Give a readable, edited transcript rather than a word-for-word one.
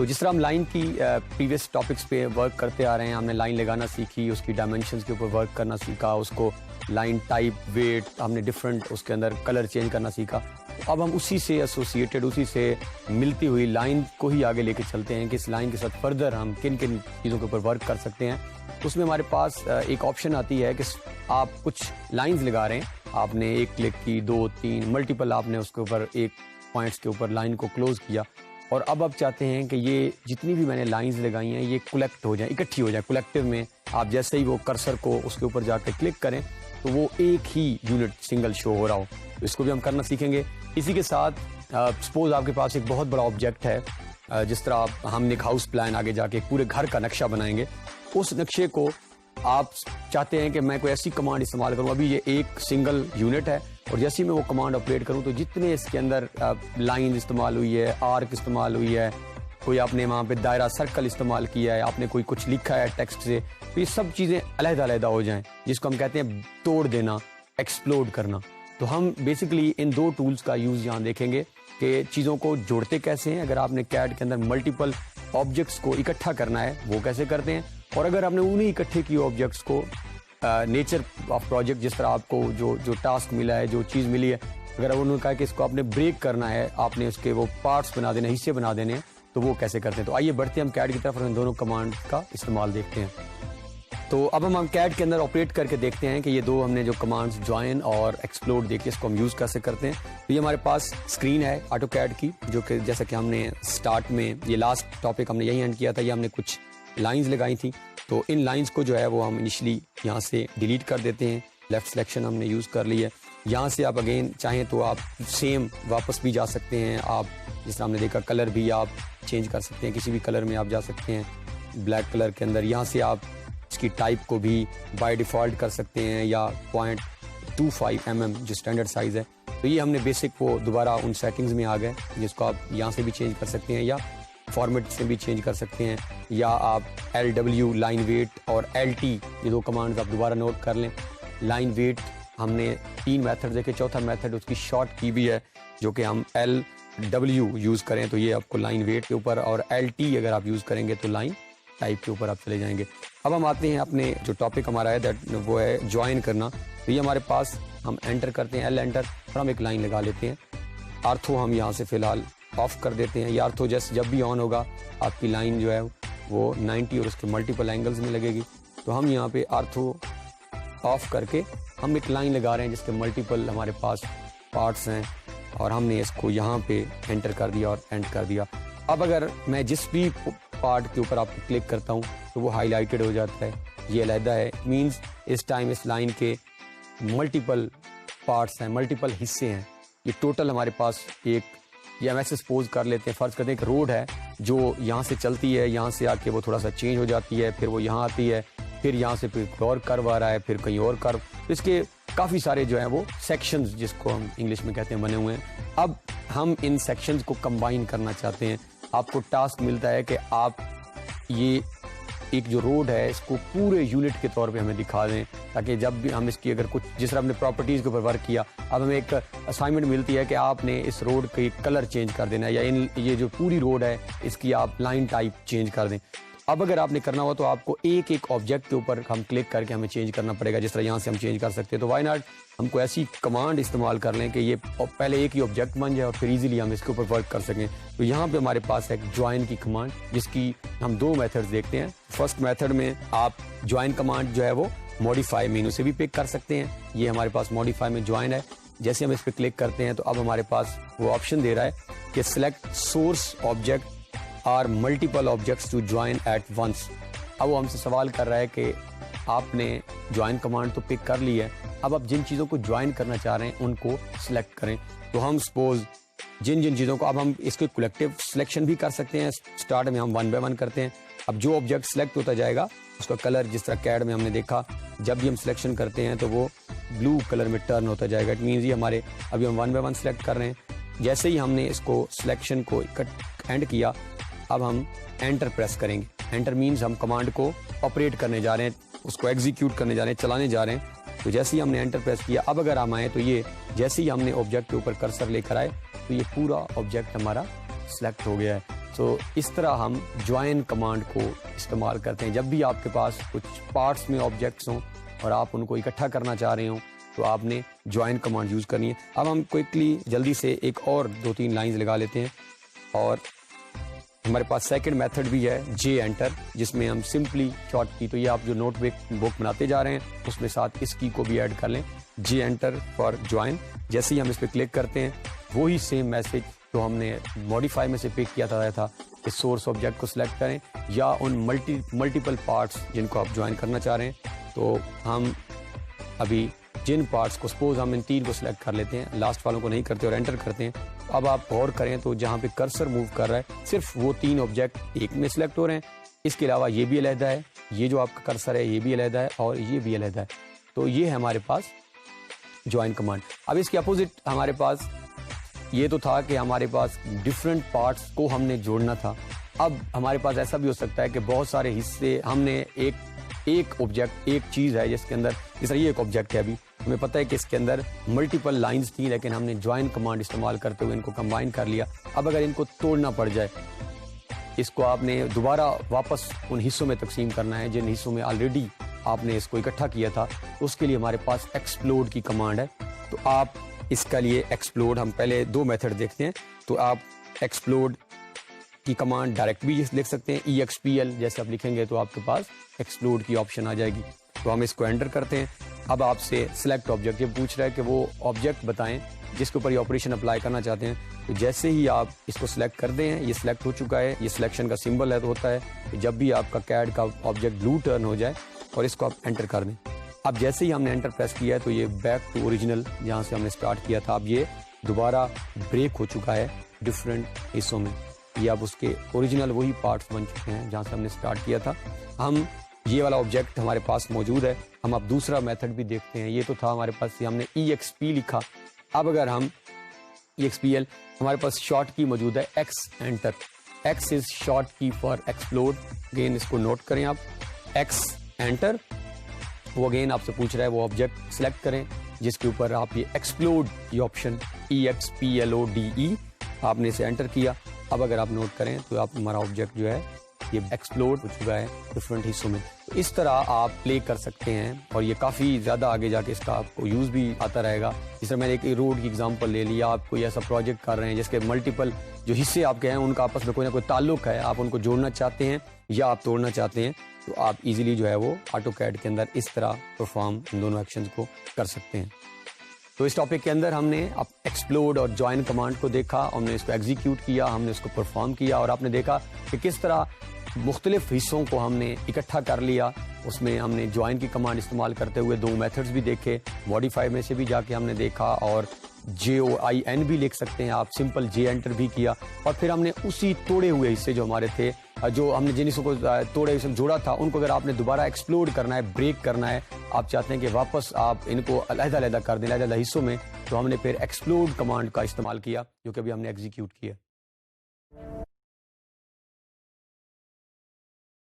تو جس طرح ہم لائن کی پریویس ٹاپکس پہ ورک کرتے آ رہے ہیں، ہم نے لائن لگانا سیکھی، اس کی ڈائمینشنز کے اوپر ورک کرنا سیکھا، اس کو لائن ٹائپ ویٹ ہم نے ڈفرینٹ اس کے اندر کلر چینج کرنا سیکھا. اب ہم اسی سے ایسوسیٹڈ، اسی سے ملتی ہوئی لائن کو ہی آگے لے کے چلتے ہیں کہ اس لائن کے ساتھ فردر ہم کن کن چیزوں کے اوپر ورک کر سکتے ہیں. اس میں ہمارے پاس ایک آپشن آتی ہے کہ آپ کچھ لائنز لگا رہے ہیں، آپ نے ایک کلک کی، 2 3 ملٹیپل آپ نے اس کے اوپر ایک پوائنٹس کے اوپر لائن کو کلوز کیا، اور اب آپ چاہتے ہیں کہ یہ جتنی بھی میں نے لائنز لگائی ہیں یہ کلیکٹ ہو جائیں، اکٹھی ہو جائیں کلیکٹیو میں. آپ جیسے ہی وہ کرسر کو اس کے اوپر جا کے کلک کریں تو وہ ایک ہی یونٹ سنگل شو ہو رہا ہو. تو اس کو بھی ہم کرنا سیکھیں گے. اسی کے ساتھ سپوز آپ کے پاس ایک بہت بڑا آبجیکٹ ہے، جس طرح ہم نے ایک ہاؤس پلان آگے جا کے پورے گھر کا نقشہ بنائیں گے. اس نقشے کو آپ چاہتے ہیں کہ میں کوئی ایسی کمانڈ استعمال کروں، ابھی یہ ایک سنگل یونٹ ہے، اور جیسے میں وہ کمانڈ اپریٹ کروں تو جتنے اس کے اندر لائن استعمال ہوئی ہے، آرک استعمال ہوئی ہے، کوئی آپ نے وہاں پہ دائرہ سرکل استعمال کیا ہے، آپ نے کوئی کچھ لکھا ہے ٹیکسٹ سے، تو یہ سب چیزیں علیحدہ علیحدہ ہو جائیں، جس کو ہم کہتے ہیں توڑ دینا، ایکسپلوڈ کرنا. تو ہم بیسیکلی ان 2 ٹولز کا یوز یہاں دیکھیں گے کہ چیزوں کو جوڑتے کیسے ہیں. اگر آپ نے کیڈ کے اندر ملٹیپل آبجیکٹس کو اکٹھا کرنا ہے وہ کیسے کرتے ہیں، اور اگر آپ نے انہیں اکٹھے کیے آبجیکٹس کو نیچر آف پروجیکٹ، جس طرح آپ کو جو ٹاسک ملا ہے، جو چیز ملی ہے، اگر انہوں نے کہا کہ اس کو آپ نے بریک کرنا ہے، آپ نے اس کے وہ پارٹس بنا دینے، حصے بنا دینے ہیں، تو وہ کیسے کرتے ہیں. تو آئیے بڑھتے ہیں ہم کیڈ کی طرف اور ان دونوں کمانڈ کا استعمال دیکھتے ہیں. تو اب ہم کیڈ کے اندر آپریٹ کر کے دیکھتے ہیں کہ یہ 2 ہم نے جو کمانڈز جوائن اور ایکسپلوڈ دیکھے، اس کو ہم یوز کیسے کرتے ہیں. تو یہ ہمارے پاس اسکرین ہے آٹو کیڈ کی، جو کہ جیسا کہ ہم نے اسٹارٹ میں یہ لاسٹ ٹاپک ہم نے یہی اینڈ کیا تھا، یہ ہم نے کچھ لائنز لگائی تھیں. تو ان لائنز کو جو ہے وہ ہم انیشلی یہاں سے ڈیلیٹ کر دیتے ہیں. لیفٹ سلیکشن ہم نے یوز کر لی ہے. یہاں سے آپ اگین چاہیں تو آپ سیم واپس بھی جا سکتے ہیں. آپ جس طرح ہم نے دیکھا کلر بھی آپ چینج کر سکتے ہیں، کسی بھی کلر میں آپ جا سکتے ہیں بلیک کلر کے اندر. یہاں سے آپ اس کی ٹائپ کو بھی بائی ڈیفالٹ کر سکتے ہیں، یا 0.25 mm جو اسٹینڈرڈ سائز ہے. تو یہ ہم نے بیسک وہ دوبارہ ان سیٹنگز میں آ گئے، جس کو آپ یہاں سے بھی چینج کر سکتے ہیں یا فارمیٹ سے بھی چینج کر سکتے ہیں، یا آپ LW لائن ویٹ اور LT یہ 2 کمانڈز آپ دوبارہ نوٹ کر لیں. لائن ویٹ ہم نے 3 میتھڈ دیکھے، چوتھا میتھڈ اس کی شارٹ کی بھی ہے جو کہ ہم LW یوز کریں تو یہ آپ کو لائن ویٹ کے اوپر، اور LT اگر آپ یوز کریں گے تو لائن ٹائپ کے اوپر آپ چلے جائیں گے. اب ہم آتے ہیں اپنے جو ٹاپک ہمارا ہے وہ ہے جوائن کرنا. تو یہ ہمارے پاس ہم انٹر کرتے ہیں، L انٹر، اور ہم ایک لائن لگا لیتے ہیں. آرتھو ہم یہاں سے فی الحال آف کر دیتے ہیں. یہ آرتھو جب بھی آن ہوگا آپ کی لائن جو ہے وہ 90 اور اس کے ملٹیپل اینگلز میں لگے گی. تو ہم یہاں پہ آرتھو آف کر کے ہم ایک لائن لگا رہے ہیں جس کے ملٹیپل ہمارے پاس پارٹس ہیں، اور ہم نے اس کو یہاں پہ انٹر کر دیا اور اینڈ کر دیا. اب اگر میں جس بھی پارٹ کے اوپر آپ کو کلک کرتا ہوں تو وہ ہائی لائٹڈ ہو جاتا ہے، یہ علیحدہ ہے. مینز اس ٹائم اس لائن کے ملٹیپل پارٹس ہیں، ملٹیپل حصے ہیں. یہ ٹوٹل ہمارے پاس ایک، یا ہم ایسے سپوز کر لیتے ہیں، فرض کرتے ہیں کہ روڈ ہے جو یہاں سے چلتی ہے، یہاں سے آ کے وہ تھوڑا سا چینج ہو جاتی ہے، پھر وہ یہاں آتی ہے، پھر یہاں سے پھر اور کرو آ رہا ہے، پھر کہیں اور کرو. اس کے کافی سارے جو ہیں وہ سیکشنز جس کو ہم انگلش میں کہتے ہیں بنے ہوئے ہیں. اب ہم ان سیکشنز کو کمبائن کرنا چاہتے ہیں. آپ کو ٹاسک ملتا ہے کہ آپ یہ ایک جو روڈ ہے اس کو پورے یونٹ کے طور پہ ہمیں دکھا دیں، تاکہ جب بھی ہم اس کی اگر کچھ جس طرح ہم نے پراپرٹیز کے اوپر ورک کیا، اب ہمیں ایک اسائنمنٹ ملتی ہے کہ آپ نے اس روڈ کی کلر چینج کر دینا ہے، یا یہ جو پوری روڈ ہے اس کی آپ لائن ٹائپ چینج کر دیں. اب اگر آپ نے کرنا ہوا تو آپ کو ایک ایک آبجیکٹ کے اوپر ہم کلک کر کے ہمیں چینج کرنا پڑے گا. جس طرح یہاں سے ہم چینج کر سکتے ہیں، تو وائی ناٹ ہم کو ایسی کمانڈ استعمال کر لیں کہ یہ پہلے ایک ہی آبجیکٹ بن جائے اور پھر ایزیلی ہم اس کے اوپر ورک کر سکیں. تو یہاں پہ ہمارے پاس ہے جوائن کی کمانڈ، جس کی ہم 2 میتھڈز دیکھتے ہیں. فرسٹ میتھڈ میں آپ جوائن کمانڈ جو ہے وہ موڈیفائی مینو سے بھی پک کر سکتے ہیں. یہ ہمارے پاس موڈیفائی میں جوائن ہے. جیسے ہم اس پہ کلک کرتے ہیں تو اب ہمارے پاس وہ آپشن دے رہا ہے کہ select source object or multiple objects to join at once. اب وہ ہم سے سوال کر رہا ہے کہ آپ نے جوائن کمانڈ تو پک کر لی ہے، اب آپ جن چیزوں کو جوائن کرنا چاہ رہے ہیں ان کو سلیکٹ کریں. تو ہم سپوز جن چیزوں کو، اب ہم اس کو کلیکٹیو سلیکشن بھی کر سکتے ہیں. سٹارٹ میں ہم 1 by 1 کرتے ہیں. اب جو آبجیکٹ سلیکٹ ہوتا جائے گا اس کا کلر، جس طرح کیڈ میں ہم نے دیکھا جب بھی ہم سلیکشن کرتے ہیں تو وہ بلو کلر میں ٹرن ہوتا جائے گا. اٹ مینز یہ ہمارے ابھی ہم 1 by 1 سلیکٹ کر رہے ہیں. جیسے ہی ہم نے اس کو سلیکشن کو اینڈ کیا، اب ہم انٹر پریس کریں گے. انٹر مینز ہم کمانڈ کو آپریٹ کرنے جا رہے ہیں، اس کو ایگزیکیوٹ کرنے جا رہے ہیں، چلانے جا رہے ہیں. تو جیسے ہی ہم نے انٹر پریس کیا، اب اگر ہم آئیں تو یہ جیسے ہی ہم نے آبجیکٹ کے اوپر کرسر لے کر آئے تو یہ پورا آبجیکٹ ہمارا سلیکٹ ہو گیا ہے. تو اس طرح ہم جوائن کمانڈ کو استعمال کرتے ہیں جب بھی آپ کے پاس کچھ پارٹس میں آبجیکٹس ہوں اور آپ ان کو اکٹھا کرنا چاہ رہے ہوں تو آپ نے جوائن کمانڈ یوز کرنی ہے. اب ہم کوئکلی جلدی سے ایک اور 2-3 لائنز لگا لیتے ہیں. اور ہمارے پاس سیکنڈ میتھڈ بھی ہے جے انٹر, جس میں ہم سمپلی شارٹ کی, تو یہ آپ جو نوٹ بک بناتے جا رہے ہیں اس میں ساتھ اس کی کو بھی ایڈ کر لیں, جے انٹر فار جوائن. جیسے ہی ہم اس پہ کلک کرتے ہیں وہی سیم میسج جو ہم نے موڈیفائی میں سے پک کیا تھا کہ سورس آبجیکٹ کو سلیکٹ کریں یا ان ملٹیپل پارٹس جن کو آپ جوائن کرنا چاہ رہے ہیں. تو ہم ابھی جن پارٹس کو سپوز ہم ان 3 کو سلیکٹ کر لیتے ہیں, لاسٹ والوں کو نہیں کرتے اور انٹر کرتے ہیں. اب آپ غور کریں تو جہاں پہ کرسر موو کر رہا ہے صرف وہ 3 آبجیکٹ ایک میں سلیکٹ ہو رہے ہیں, اس کے علاوہ یہ بھی علیحدہ ہے, یہ جو آپ کا کرسر ہے یہ بھی علیحدہ ہے اور یہ بھی علیحدہ ہے. تو یہ ہے ہمارے پاس جوائن کمانڈ. اب اس کے اپوزٹ ہمارے پاس یہ تو تھا کہ ہمارے پاس ڈفرینٹ پارٹس کو ہم نے جوڑنا تھا. اب ہمارے پاس ایسا بھی ہو سکتا ہے کہ بہت سارے حصے ہم نے ایک آبجیکٹ, ایک چیز ہے جس کے اندر, جس طرح یہ ایک آبجیکٹ ہے, ابھی ہمیں پتہ ہے کہ اس کے اندر ملٹیپل لائنز تھیں لیکن ہم نے جوائن کمانڈ استعمال کرتے ہوئے ان کو کمبائن کر لیا. اب اگر ان کو توڑنا پڑ جائے, اس کو آپ نے دوبارہ واپس ان حصوں میں تقسیم کرنا ہے جن حصوں میں آلریڈی آپ نے اس کو اکٹھا کیا تھا, تو اس کے لیے ہمارے پاس ایکسپلوڈ کی کمانڈ ہے. تو آپ اس کا لیے ایکسپلوڈ, ہم پہلے 2 میتھڈ دیکھتے ہیں. تو آپ ایکسپلوڈ کی کمانڈ ڈائریکٹ بھی لکھ سکتے ہیں, EXPL جیسے آپ لکھیں گے تو آپ کے پاس ایکسپلوڈ کی آپشن آ جائے گی. تو ہم اس کو انٹر کرتے ہیں. اب آپ سے سلیکٹ آبجیکٹ یہ پوچھ رہا ہے کہ وہ آبجیکٹ بتائیں جس کے اوپر یہ آپریشن اپلائی کرنا چاہتے ہیں. تو جیسے ہی آپ اس کو سلیکٹ کر دیں, یہ سلیکٹ ہو چکا ہے, یہ سلیکشن کا سمبل ہے تو ہوتا ہے کہ جب بھی آپ کا کیڈ کا آبجیکٹ بلو ٹرن ہو جائے اور اس کو آپ انٹر کر دیں. اب جیسے ہی ہم نے انٹر پریس کیا ہے تو یہ بیک ٹو اوریجنل جہاں سے ہم نے اسٹارٹ کیا تھا, اب یہ دوبارہ بریک ہو چکا ہے ڈفرینٹ حصوں میں. یہ اب اس کے اوریجنل وہی پارٹس بن چکے ہیں جہاں سے ہم نے اسٹارٹ کیا تھا. ہم یہ والا آبجیکٹ ہمارے پاس موجود ہے. ہم اب دوسرا میتھڈ بھی دیکھتے ہیں. یہ تو تھا ہمارے پاس, ہم نے EXP لکھا. اب اگر ہم EXPL, ہمارے پاس شارٹ کی موجود ہے X enter. X is short key for explode. Again اس کو نوٹ کریں آپ, X انٹر. وہ اگین آپ سے پوچھ رہا ہے وہ آبجیکٹ سلیکٹ کریں جس کے اوپر آپ یہ ایکسپلوڈ کی آپشن EXPLODE آپ نے اسے انٹر کیا. اب اگر آپ نوٹ کریں تو آپ ہمارا آبجیکٹ جو ہے یہ ایکسپلوڈ ہو چکا ہے ڈفرینٹ حصوں میں. تو اس طرح آپ پلے کر سکتے ہیں اور یہ کافی زیادہ آگے جا کے اس کا آپ کو یوز بھی آتا رہے گا. جس طرح میں نے ایک روڈ کی ایگزامپل لے لی, آپ کوئی ایسا پروجیکٹ کر رہے ہیں جس کے ملٹیپل جو حصے آپ کے ہیں ان کا آپس میں کوئی نہ کوئی تعلق ہے, آپ ان کو جوڑنا چاہتے ہیں یا آپ توڑنا چاہتے ہیں, تو آپ ایزیلی جو ہے وہ آٹو کیڈ کے اندر اس طرح پرفارم ان دونوں ایکشنز کو کر سکتے ہیں. تو اس ٹاپک کے اندر ہم نے اب ایکسپلوڈ اور جوائن کمانڈ کو دیکھا, ہم نے اس کو ایگزیکیوٹ کیا, ہم نے اس کو پرفارم کیا اور آپ نے دیکھا کہ کس طرح مختلف حصوں کو ہم نے اکٹھا کر لیا. اس میں ہم نے جوائن کی کمانڈ استعمال کرتے ہوئے 2 میتھڈز بھی دیکھے, موڈیفائی میں سے بھی جا کے ہم نے دیکھا اور JOIN بھی لکھ سکتے ہیں آپ, سمپل جے انٹر بھی کیا. اور پھر ہم نے اسی توڑے ہوئے حصے جو ہمارے تھے, جو ہم نے جن حصوں کو توڑے حصوں جوڑا تھا, ان کو اگر آپ نے دوبارہ ایکسپلوڈ کرنا ہے, بریک کرنا ہے, آپ چاہتے ہیں کہ واپس آپ ان کو علیحدہ کر دیں علیحدہ حصوں میں, تو ہم نے پھر ایکسپلوڈ کمانڈ کا استعمال کیا جو کہ ابھی ہم نے ایگزیکیوٹ کیا.